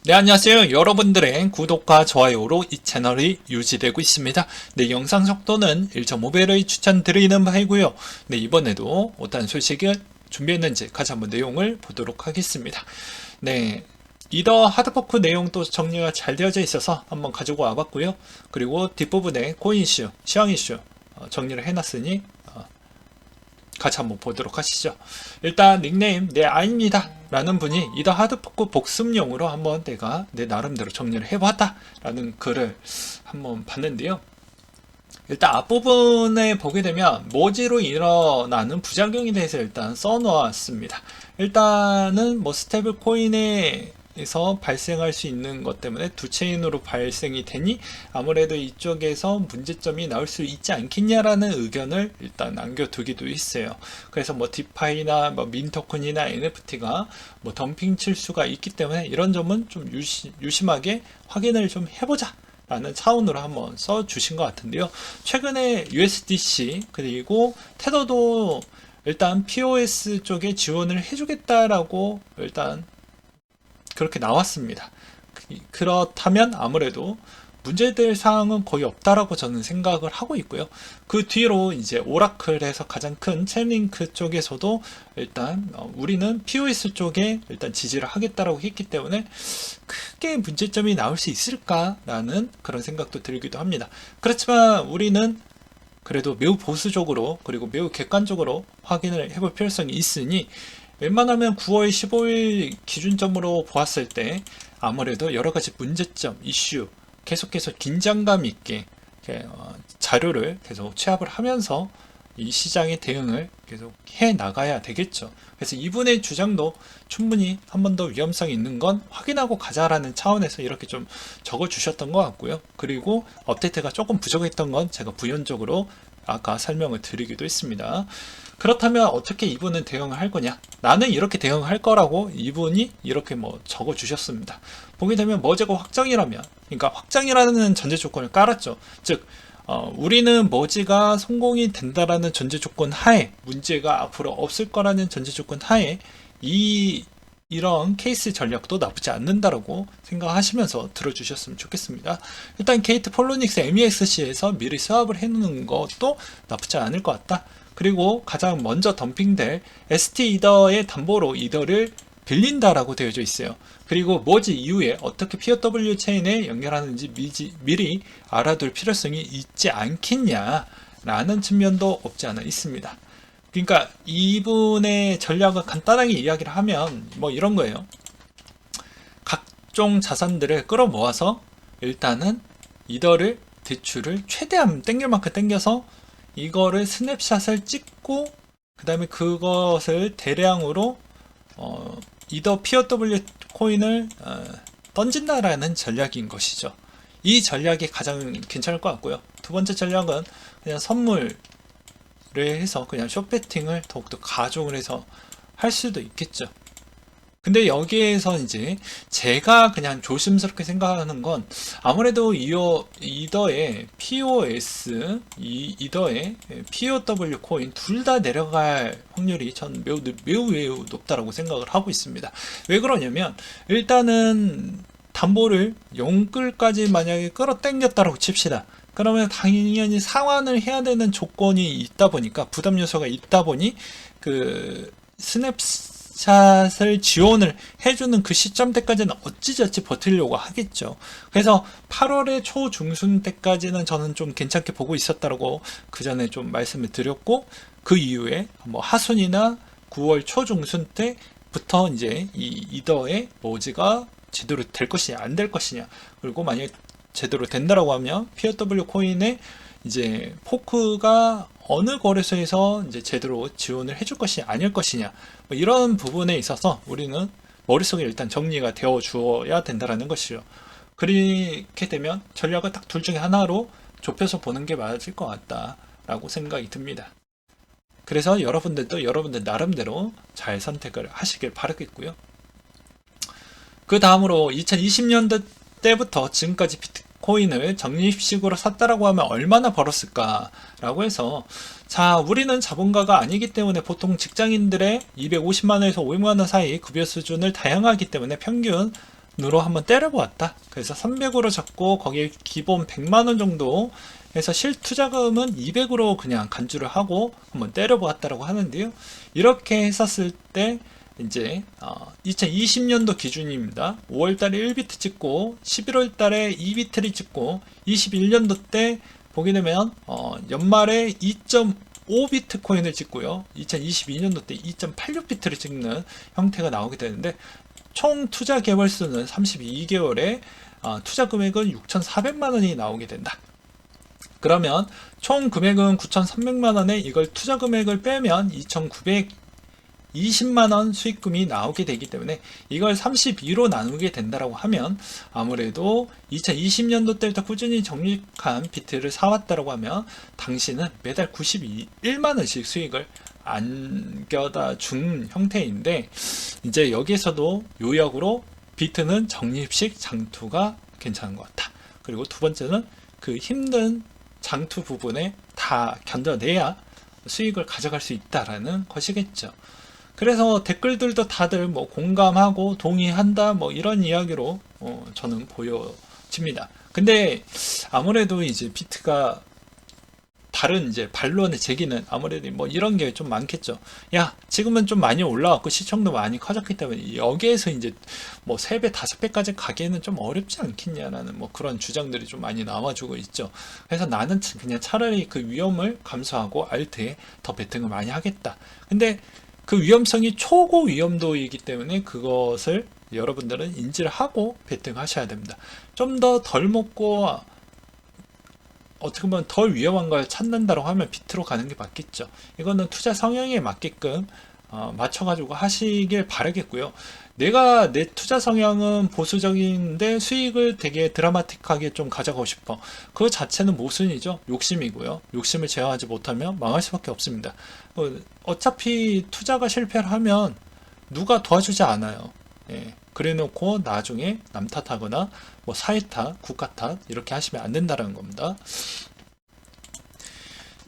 네, 안녕하세요. 여러분들의 구독과 좋아요로 이 채널이 유지되고 있습니다. 네, 영상 속도는 1.5배를 추천드리는 바이고요. 네, 이번에도 어떤 소식을 준비했는지 같이 한번 내용을 보도록 하겠습니다. 네, 이더 하드포크 내용도 정리가 잘 되어져 있어서 한번 가지고 와봤고요. 그리고 뒷부분에 코인 이슈, 시황 이슈 정리를 해놨으니 같이 한번 보도록 하시죠. 일단 닉네임 네 아입니다 라는 분이 이더 하드포크 복습용으로 한번 내가 내 나름대로 정리를 해봤다 라는 글을 한번 봤는데요. 일단 앞부분에 보게 되면 모지로 일어나는 부작용에 대해서 일단 써놓았습니다. 일단은 뭐 스테이블 코인에서 발생할 수 있는 것 때문에 두 체인으로 발생이 되니 아무래도 이쪽에서 문제점이 나올 수 있지 않겠냐라는 의견을 일단 남겨두기도 했어요. 그래서 뭐 디파이나 뭐 민토큰이나 NFT가 뭐 덤핑 칠 수가 있기 때문에 이런 점은 좀 유심하게 확인을 좀 해보자 라는 차원으로 한번 써주신 것 같은데요. 최근에 USDC 그리고 테더도 일단 POS 쪽에 지원을 해주겠다라고 일단 그렇게 나왔습니다. 그렇다면 아무래도 문제될 사항은 거의 없다라고 저는 생각을 하고 있고요. 그 뒤로 이제 오라클에서 가장 큰 챌링크 쪽에서도 일단 우리는 POS 쪽에 일단 지지를 하겠다라고 했기 때문에 크게 문제점이 나올 수 있을까라는 그런 생각도 들기도 합니다. 그렇지만 우리는 그래도 매우 보수적으로 그리고 매우 객관적으로 확인을 해볼 필요성이 있으니 웬만하면 9월 15일 기준점으로 보았을 때 아무래도 여러가지 문제점, 이슈 계속해서 긴장감 있게 자료를 계속 취합을 하면서 이 시장의 대응을 계속 해 나가야 되겠죠. 그래서 이분의 주장도 충분히 한 번 더 위험성이 있는 건 확인하고 가자라는 차원에서 이렇게 좀 적어 주셨던 것 같고요. 그리고 업데이트가 조금 부족했던 건 제가 부연적으로 아까 설명을 드리기도 했습니다. 그렇다면 어떻게 이분은 대응을 할 거냐? 나는 이렇게 대응할 거라고 이분이 이렇게 뭐 적어 주셨습니다. 보게 되면 머지가 확정이라면, 그러니까 확정이라는 전제 조건을 깔았죠. 즉, 우리는 머지가 성공이 된다라는 전제 조건 하에, 문제가 앞으로 없을 거라는 전제 조건 하에, 이런 케이스 전략도 나쁘지 않는다라고 생각하시면서 들어주셨으면 좋겠습니다. 일단 게이트 폴로닉스 MEXC에서 미리 스왑을 해놓는 것도 나쁘지 않을 것 같다. 그리고 가장 먼저 덤핑될 ST 이더의 담보로 이더를 빌린다라고 되어져 있어요. 그리고 머지 이후에 어떻게 POW 체인에 연결하는지 미리 알아둘 필요성이 있지 않겠냐라는 측면도 없지 않아 있습니다. 그러니까 이분의 전략을 간단하게 이야기를 하면 뭐 이런 거예요. 각종 자산들을 끌어모아서 일단은 이더를 대출을 최대한 땡길 만큼 땡겨서 이거를 스냅샷을 찍고 그 다음에 그것을 대량으로 이더 POW 코인을 던진다라는 전략인 것이죠. 이 전략이 가장 괜찮을 것 같고요. 두 번째 전략은 그냥 선물을 해서 그냥 숏배팅을 더욱더 가중을 해서 할 수도 있겠죠. 근데 여기에서 이제 제가 그냥 조심스럽게 생각하는 건 아무래도 이더의 POS, 이더의 POW 코인 둘 다 내려갈 확률이 전 매우 높다라고 생각을 하고 있습니다. 왜 그러냐면 일단은 담보를 영끌까지 만약에 끌어당겼다라고 칩시다. 그러면 당연히 상환을 해야 되는 조건이 있다 보니까 부담 요소가 있다 보니 그 스냅샷을 지원을 해주는 그 시점 때까지는 어찌저찌 버티려고 하겠죠. 그래서 8월의 초중순 때까지는 저는 좀 괜찮게 보고 있었다라고 그 전에 좀 말씀을 드렸고 그 이후에 뭐 하순이나 9월 초중순 때부터 이제 이 이더의 머지가 제대로 될 것이냐 안 될 것이냐 그리고 만약에 제대로 된다라고 하면 POW 코인의 이제 포크가 어느 거래소에서 이제 제대로 지원을 해줄 것이 아닐 것이냐 뭐 이런 부분에 있어서 우리는 머릿속에 일단 정리가 되어 주어야 된다라는 것이죠. 그렇게 되면 전략을 딱 둘 중에 하나로 좁혀서 보는 게 맞을 것 같다라고 생각이 듭니다. 그래서 여러분들도 여러분들 나름대로 잘 선택을 하시길 바라겠고요. 그 다음으로 2020년도 때부터 지금까지 비트코인을 적립식으로 샀다라고 하면 얼마나 벌었을까라고 해서 자 우리는 자본가가 아니기 때문에 보통 직장인들의 250만원에서 500만원 사이 급여 수준을 다양하기 때문에 평균 으로 한번 때려보았다. 그래서 300으로 잡고 거기에 기본 100만원 정도 해서 실투자금은 200으로 그냥 간주를 하고 한번 때려보았다라고 하는데요. 이렇게 했었을 때 이제 2020년도 기준입니다. 5월달에 1비트 찍고 11월달에 2비트를 찍고 21년도 때 보게 되면 연말에 2.5비트 코인을 찍고요. 2022년도 때 2.86비트를 찍는 형태가 나오게 되는데 총 투자 개월수는 32개월에 투자 금액은 6,400만원이 나오게 된다. 그러면 총 금액은 9,300만원에 이걸 투자 금액을 빼면 2,920만원 수익금이 나오게 되기 때문에 이걸 32로 나누게 된다라고 하면 아무래도 2020년도 때부터 꾸준히 적립한 비트를 사왔다라고 하면 당신은 매달 91만원씩 수익을 안겨다 준 형태인데, 이제 여기에서도 요약으로 비트는 적립식 장투가 괜찮은 것 같다. 그리고 두 번째는 그 힘든 장투 부분에 다 견뎌내야 수익을 가져갈 수 있다라는 것이겠죠. 그래서 댓글들도 다들 뭐 공감하고 동의한다 뭐 이런 이야기로 저는 보여집니다. 근데 아무래도 이제 비트가 다른 이제 반론의 제기는 아무래도 뭐 이런 게 좀 많겠죠. 야, 지금은 좀 많이 올라왔고 시청도 많이 커졌기 때문에 여기에서 이제 뭐 3배, 5배까지 가기에는 좀 어렵지 않겠냐라는 뭐 그런 주장들이 좀 많이 나와주고 있죠. 그래서 나는 그냥 차라리 그 위험을 감수하고 알트에 더 베팅을 많이 하겠다. 근데 그 위험성이 초고 위험도이기 때문에 그것을 여러분들은 인지를 하고 베팅하셔야 됩니다. 좀 더 덜 먹고 어떻게 보면 덜 위험한 걸 찾는다고 하면 비트로 가는 게 맞겠죠. 이거는 투자 성향에 맞게끔 맞춰가지고 하시길 바라겠고요. 내가 내 투자 성향은 보수적인데 수익을 되게 드라마틱하게 좀 가져가고 싶어. 그 자체는 모순이죠. 욕심이고요. 욕심을 제어하지 못하면 망할 수밖에 없습니다. 어차피 투자가 실패를 하면 누가 도와주지 않아요. 예. 그래 놓고 나중에 남 탓하거나 뭐 사회 탓, 국가 탓 이렇게 하시면 안 된다는 겁니다.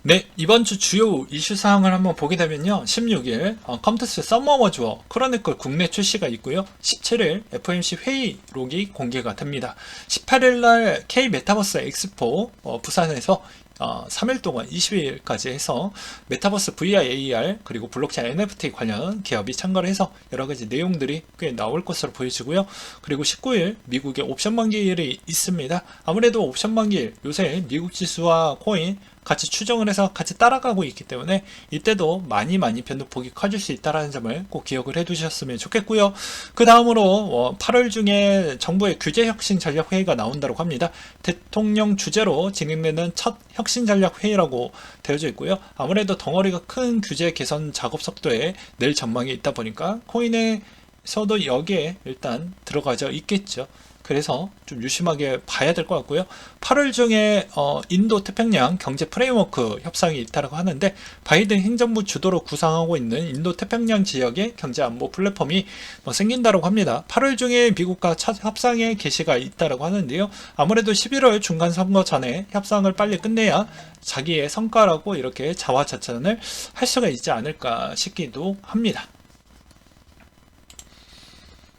네, 이번 주 주요 이슈 사항을 한번 보게 되면요. 16일 컴투스 서머워즈워 크로니클 국내 출시가 있고요. 17일 FOMC 회의록이 공개가 됩니다. 18일 날 K 메타버스 엑스포 부산에서 3일 동안 20일까지 해서 메타버스 VR, AR 그리고 블록체인 NFT 관련 기업이 참가를 해서 여러가지 내용들이 꽤 나올 것으로 보여지고요. 그리고 19일 미국의 옵션 만기일이 있습니다. 아무래도 옵션 만기일 요새 미국 지수와 코인 같이 추정을 해서 같이 따라가고 있기 때문에 이때도 많이 변동폭이 커질 수 있다는 점을 꼭 기억을 해 두셨으면 좋겠고요. 그 다음으로 8월 중에 정부의 규제 혁신 전략 회의가 나온다고 합니다. 대통령 주재로 진행되는 첫 혁신 전략 회의라고 되어져 있고요. 아무래도 덩어리가 큰 규제 개선 작업 속도에 낼 전망이 있다 보니까 코인에서도 여기에 일단 들어가져 있겠죠. 그래서 좀 유심하게 봐야 될 것 같고요. 8월 중에 인도 태평양 경제 프레임워크 협상이 있다고 하는데 바이든 행정부 주도로 구상하고 있는 인도 태평양 지역의 경제 안보 플랫폼이 생긴다고 합니다. 8월 중에 미국과 첫 협상의 개시가 있다고 하는데요. 아무래도 11월 중간 선거 전에 협상을 빨리 끝내야 자기의 성과라고 이렇게 자화자찬을 할 수가 있지 않을까 싶기도 합니다.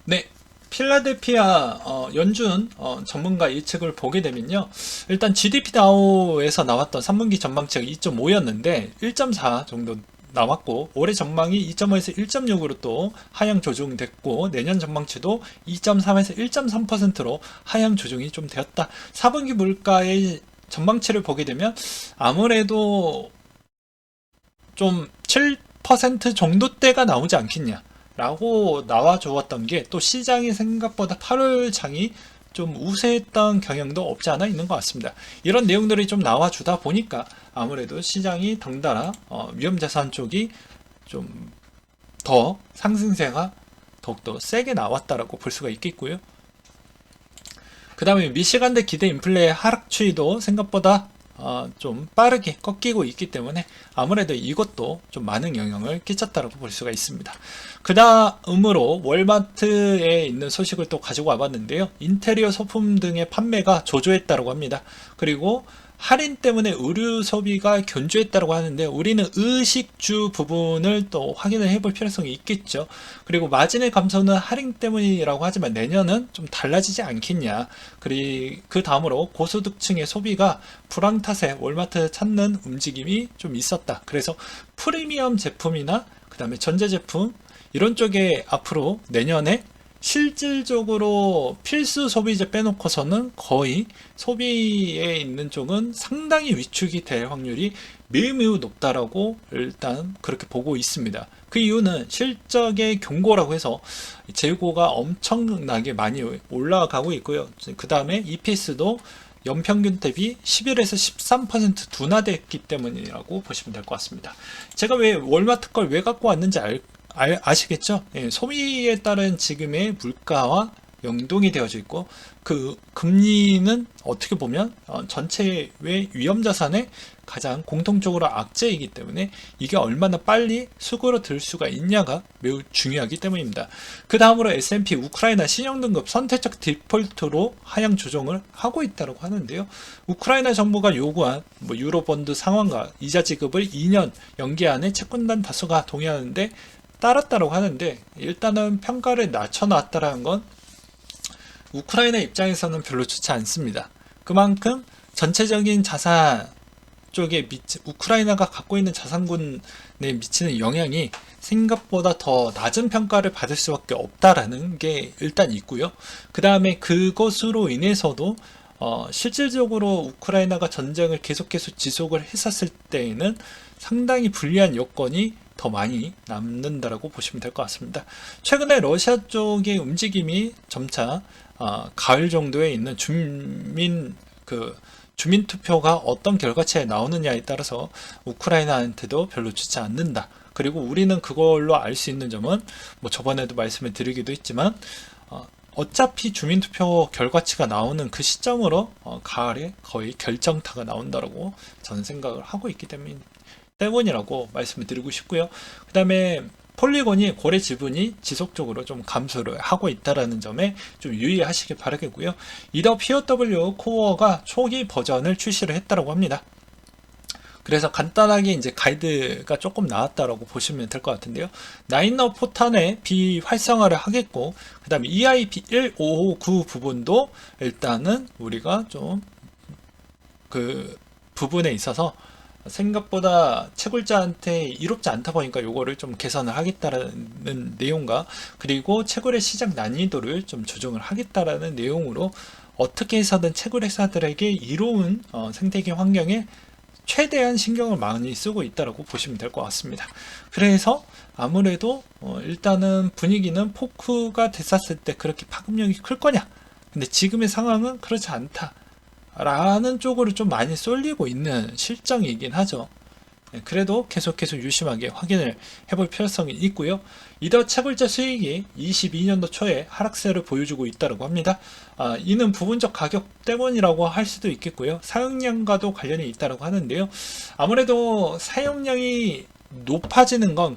네. 필라델피아 연준 전문가 예측을 보게 되면요. 일단 GDP 다우에서 나왔던 3분기 전망치가 2.5였는데 1.4 정도 나왔고 올해 전망이 2.5에서 1.6으로 또 하향 조정됐고 내년 전망치도 2.3에서 1.3%로 하향 조정이 좀 되었다. 4분기 물가의 전망치를 보게 되면 아무래도 좀 7% 정도대가 나오지 않겠냐 라고 나와주었던 게 또 시장이 생각보다 8월 장이 좀 우세했던 경향도 없지 않아 있는 것 같습니다. 이런 내용들이 좀 나와주다 보니까 아무래도 시장이 덩달아 위험자산 쪽이 좀 더 상승세가 더욱더 세게 나왔다라고 볼 수가 있겠고요. 그 다음에 미시간대 기대 인플레 하락 추이도 생각보다 좀 빠르게 꺾이고 있기 때문에 아무래도 이것도 좀 많은 영향을 끼쳤다고 볼 수가 있습니다. 그 다음으로 월마트에 있는 소식을 또 가지고 와봤는데요. 인테리어 소품 등의 판매가 조조했다고 합니다. 그리고 할인 때문에 의류 소비가 견조했다고 하는데 우리는 의식주 부분을 또 확인을 해볼 필요성이 있겠죠. 그리고 마진의 감소는 할인 때문이라고 하지만 내년은 좀 달라지지 않겠냐. 그리고 그 다음으로 고소득층의 소비가 불황 탓에 월마트 찾는 움직임이 좀 있었다. 그래서 프리미엄 제품이나 그 다음에 전자제품 이런 쪽에 앞으로 내년에 실질적으로 필수 소비재 빼놓고서는 거의 소비에 있는 쪽은 상당히 위축이 될 확률이 매우 높다라고 일단 그렇게 보고 있습니다. 그 이유는 실적의 경고라고 해서 재고가 엄청나게 많이 올라가고 있고요. 그 다음에 EPS도 연평균 대비 11에서 13% 둔화됐기 때문이라고 보시면 될 것 같습니다. 제가 왜 월마트 걸 왜 갖고 왔는지 아시겠죠? 예, 소비에 따른 지금의 물가와 연동이 되어져 있고 그 금리는 어떻게 보면 전체의 위험자산의 가장 공통적으로 악재이기 때문에 이게 얼마나 빨리 수그러 들 수가 있냐가 매우 중요하기 때문입니다. 그 다음으로 S&P 우크라이나 신용등급 선택적 디폴트로 하향 조정을 하고 있다고 하는데요. 우크라이나 정부가 요구한 유로본드 상환과 이자 지급을 2년 연기안에 채권단 다수가 동의하는데 따랐다고 하는데 일단은 평가를 낮춰놨다는 건 우크라이나 입장에서는 별로 좋지 않습니다. 그만큼 전체적인 자산 쪽에 우크라이나가 갖고 있는 자산군에 미치는 영향이 생각보다 더 낮은 평가를 받을 수밖에 없다라는 게 일단 있고요. 그 다음에 그것으로 인해서도 실질적으로 우크라이나가 전쟁을 계속해서 지속을 했었을 때에는 상당히 불리한 여건이 더 많이 남는다라고 보시면 될 것 같습니다. 최근에 러시아 쪽의 움직임이 점차 가을 정도에 있는 주민 투표가 어떤 결과치에 나오느냐에 따라서 우크라이나한테도 별로 좋지 않는다. 그리고 우리는 그걸로 알 수 있는 점은 저번에도 말씀을 드리기도 했지만 어차피 주민투표 결과치가 나오는 그 시점으로 가을에 거의 결정타가 나온다라고 저는 생각을 하고 있기 때문이라고 말씀을 드리고 싶고요. 그 다음에 폴리곤이 거래 지분이 지속적으로 좀 감소를 하고 있다는 점에 좀 유의하시길 바라겠고요. 이더 POW 코어가 초기 버전을 출시를 했다고 합니다. 그래서 간단하게 이제 가이드가 조금 나왔다라고 보시면 될 것 같은데요. 나인너 포탄의 비활성화를 하겠고, 그 다음에 EIP1559 부분도 일단은 우리가 좀 그 부분에 있어서 생각보다 채굴자한테 이롭지 않다 보니까 요거를 좀 개선을 하겠다라는 내용과 그리고 채굴의 시작 난이도를 좀 조정을 하겠다라는 내용으로 어떻게 해서든 채굴 회사들에게 이로운 생태계 환경에 최대한 신경을 많이 쓰고 있다고 보시면 될 것 같습니다. 그래서 아무래도 일단은 분위기는 포크가 됐었을 때 그렇게 파급력이 클 거냐, 근데 지금의 상황은 그렇지 않다 라는 쪽으로 좀 많이 쏠리고 있는 실정이긴 하죠. 그래도 계속해서 유심하게 확인을 해볼 필요성이 있고요. 이더 채굴자 수익이 22년도 초에 하락세를 보여주고 있다고 합니다. 이는 부분적 가격 때문이라고 할 수도 있겠고요. 사용량과도 관련이 있다고 하는데요. 아무래도 사용량이 높아지는 건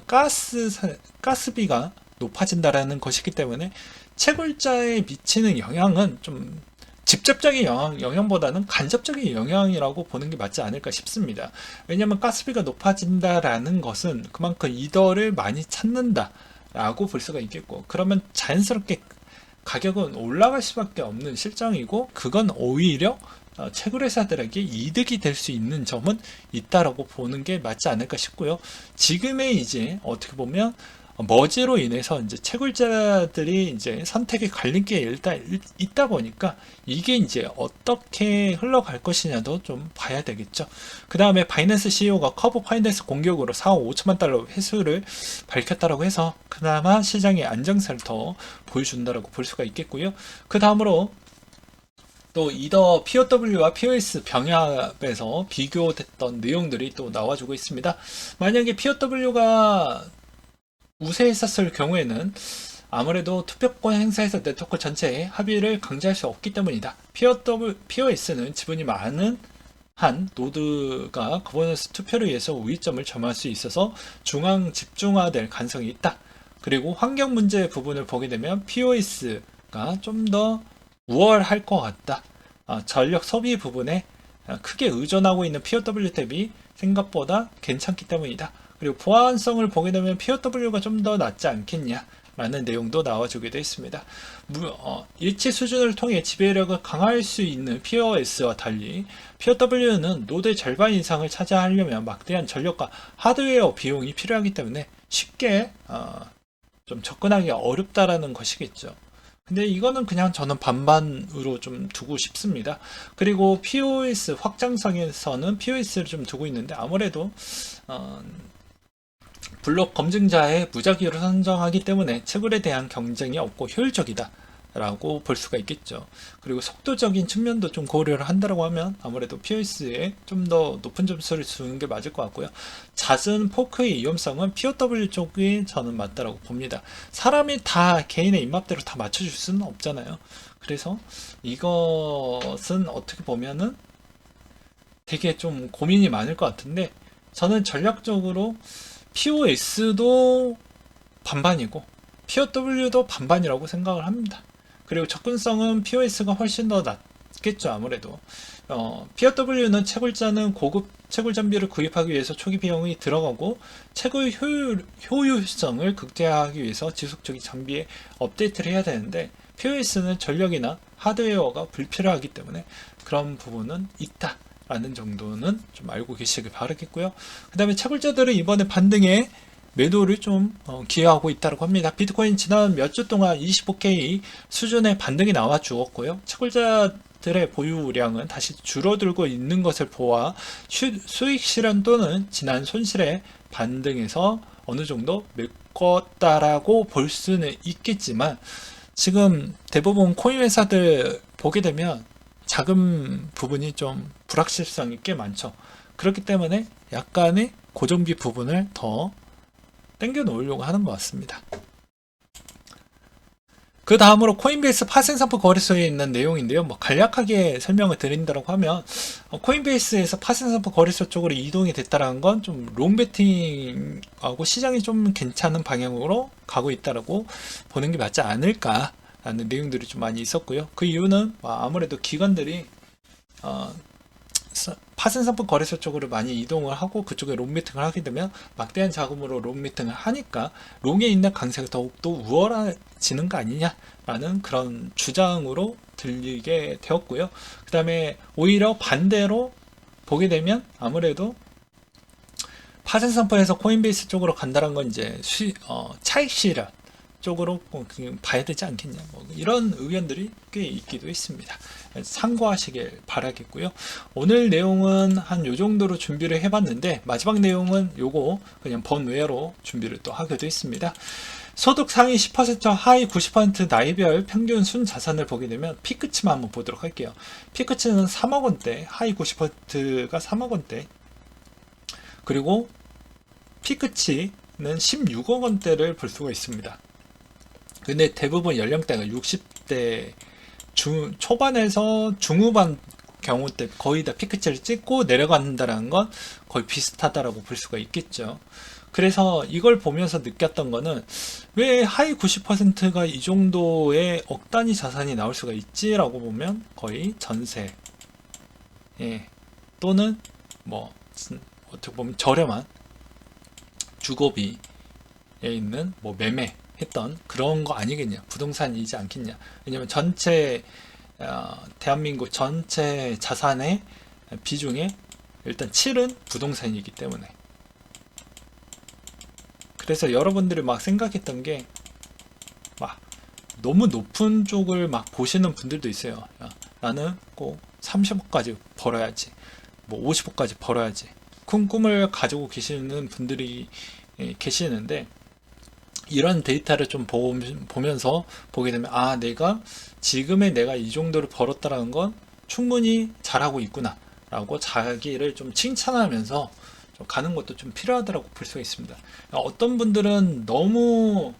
가스비가 높아진다라는 것이기 때문에 채굴자에 미치는 영향은 좀 직접적인 영향보다는 간접적인 영향이라고 보는 게 맞지 않을까 싶습니다. 왜냐하면 가스비가 높아진다라는 것은 그만큼 이더를 많이 찾는다라고 볼 수가 있겠고, 그러면 자연스럽게 가격은 올라갈 수밖에 없는 실정이고, 그건 오히려 채굴회사들에게 이득이 될 수 있는 점은 있다라고 보는 게 맞지 않을까 싶고요. 지금의 이제 어떻게 보면 머지로 인해서 이제 채굴자들이 이제 선택의 갈림길에 일단 있다 보니까 이게 이제 어떻게 흘러갈 것이냐도 좀 봐야 되겠죠. 그 다음에 바이낸스 CEO가 커브 파이낸스 공격으로 4억 5천만 달러 회수를 밝혔다라고 해서 그나마 시장의 안정세를 더 보여준다라고 볼 수가 있겠고요. 그 다음으로 또 이더 POW와 POS 병합에서 비교됐던 내용들이 또 나와주고 있습니다. 만약에 POW가 우세했었을 경우에는 아무래도 투표권 행사에서 네트워크 전체에 합의를 강제할 수 없기 때문이다. POS는 지분이 많은 한 노드가 거버넌스 투표를 위해서 우위점을 점할 수 있어서 중앙 집중화될 가능성이 있다. 그리고 환경 문제 부분을 보게 되면 POS가 좀 더 우월할 것 같다. 전력 소비 부분에 크게 의존하고 있는 POW 대비 생각보다 괜찮기 때문이다. 그리고 보안성을 보게 되면 POW가 좀 더 낫지 않겠냐 라는 내용도 나와주기도 했습니다. 일치 수준을 통해 지배력을 강화할 수 있는 POS와 달리 POW는 노드의 절반 이상을 차지하려면 막대한 전력과 하드웨어 비용이 필요하기 때문에 쉽게 좀 접근하기 어렵다라는 것이겠죠. 근데 이거는 그냥 저는 반반으로 좀 두고 싶습니다. 그리고 POS 확장성에서는 POS를 좀 두고 있는데 아무래도 블록 검증자의 무작위로 선정하기 때문에 채굴에 대한 경쟁이 없고 효율적이다 라고 볼 수가 있겠죠. 그리고 속도적인 측면도 좀 고려를 한다고 하면 아무래도 POS에 좀 더 높은 점수를 주는 게 맞을 것 같고요. 잦은 포크의 위험성은 POW 쪽이 저는 맞다라고 봅니다. 사람이 다 개인의 입맛대로 다 맞춰줄 수는 없잖아요. 그래서 이것은 어떻게 보면은 되게 좀 고민이 많을 것 같은데 저는 전략적으로 POS도 반반이고 POW도 반반이라고 생각을 합니다. 그리고 접근성은 POS가 훨씬 더 낫겠죠. 아무래도 POW는 채굴자는 고급 채굴 장비를 구입하기 위해서 초기 비용이 들어가고 채굴 효율성을 극대화하기 위해서 지속적인 장비에 업데이트를 해야 되는데 POS는 전력이나 하드웨어가 불필요하기 때문에 그런 부분은 있다 라는 정도는 좀 알고 계시길 바라겠고요. 그 다음에 채굴자들은 이번에 반등에 매도를 좀 기여하고 있다고 합니다. 비트코인 지난 몇 주 동안 25K 수준의 반등이 나와 주었고요. 채굴자들의 보유량은 다시 줄어들고 있는 것을 보아 수익 실현 또는 지난 손실의 반등에서 어느 정도 메꿨다라고 볼 수는 있겠지만 지금 대부분 코인 회사들 보게 되면 자금 부분이 좀 불확실성이 꽤 많죠. 그렇기 때문에 약간의 고정비 부분을 더 당겨 놓으려고 하는 것 같습니다. 그 다음으로 코인베이스 파생상품 거래소에 있는 내용인데요. 간략하게 설명을 드린다고 하면 코인베이스에서 파생상품 거래소 쪽으로 이동이 됐다는 건 좀 롱베팅하고 시장이 좀 괜찮은 방향으로 가고 있다고 보는 게 맞지 않을까 라는 내용들이 좀 많이 있었고요. 그 이유는 아무래도 기관들이 파생상품 거래소 쪽으로 많이 이동을 하고 그쪽에 롱미팅을 하게 되면 막대한 자금으로 롱미팅을 하니까 롱에 있는 강세가 더욱더 우월해지는 거 아니냐라는 그런 주장으로 들리게 되었고요. 그 다음에 오히려 반대로 보게 되면 아무래도 파생상품에서 코인베이스 쪽으로 간다는 건 이제 차익 실현 쪽으로 봐야 되지 않겠냐 이런 의견들이 꽤 있기도 했습니다. 참고하시길 바라겠고요. 오늘 내용은 한 요 정도로 준비를 해봤는데 마지막 내용은 요거 그냥 번외로 준비를 또 하기도 했습니다. 소득 상위 10% 하위 90% 나이별 평균 순 자산을 보게 되면 피크치만 한번 보도록 할게요. 피크치는 3억 원대, 하위 90%가 3억 원대, 그리고 피크치는 16억 원대를 볼 수가 있습니다. 근데 대부분 연령대가 60대 초반에서 중후반 경우 때 거의 다 피크치를 찍고 내려간다는 건 거의 비슷하다라고 볼 수가 있겠죠. 그래서 이걸 보면서 느꼈던 거는 왜 하위 90%가 이 정도의 억 단위 자산이 나올 수가 있지라고 보면 거의 전세 또는 어떻게 보면 저렴한 주거비에 있는 매매 했던 그런 거 아니겠냐, 부동산이지 않겠냐. 왜냐면 전체 대한민국 전체 자산의 비중에 일단 7은 부동산이기 때문에. 그래서 여러분들이 생각했던 게 너무 높은 쪽을 보시는 분들도 있어요. 나는 꼭 30억까지 벌어야지, 50억까지 벌어야지, 큰 꿈을 가지고 계시는 분들이 계시는데, 이런 데이터를 좀 보면서 보게 되면 내가 이 정도를 벌었다라는 건 충분히 잘하고 있구나 라고 자기를 좀 칭찬하면서 좀 가는 것도 좀 필요하다고 볼 수가 있습니다. 어떤 분들은 너무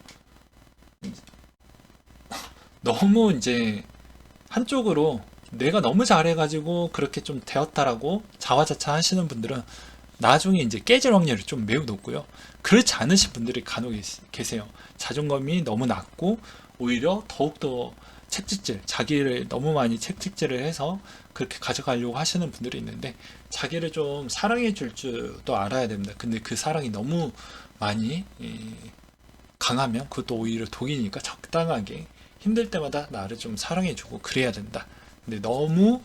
이제 한쪽으로 내가 너무 잘해가지고 그렇게 좀 되었다라고 자화자찬 하시는 분들은 나중에 이제 깨질 확률이 좀 매우 높고요. 그렇지 않으신 분들이 간혹 계세요. 자존감이 너무 낮고 오히려 더욱더 채찍질, 자기를 너무 많이 채찍질을 해서 그렇게 가져가려고 하시는 분들이 있는데, 자기를 좀 사랑해 줄 줄도 알아야 됩니다. 근데 그 사랑이 너무 많이 강하면 그것도 오히려 독이니까 적당하게 힘들 때마다 나를 좀 사랑해 주고 그래야 된다. 근데 너무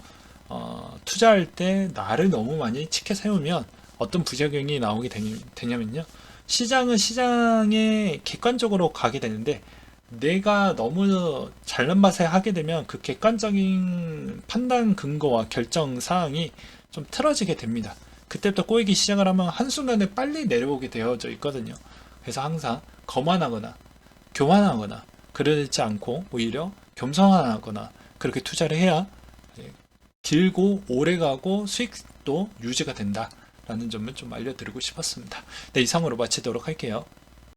투자할 때 나를 너무 많이 치켜 세우면 어떤 부작용이 나오게 되냐면요. 시장은 시장에 객관적으로 가게 되는데, 내가 너무 잘난 맛에 하게 되면 그 객관적인 판단 근거와 결정 사항이 좀 틀어지게 됩니다. 그때부터 꼬이기 시작을 하면 한순간에 빨리 내려오게 되어져 있거든요. 그래서 항상 거만하거나 교만하거나 그러지 않고 오히려 겸손하거나 그렇게 투자를 해야 길고 오래가고 수익도 유지가 된다라는 점을 좀 알려드리고 싶었습니다. 네, 이상으로 마치도록 할게요.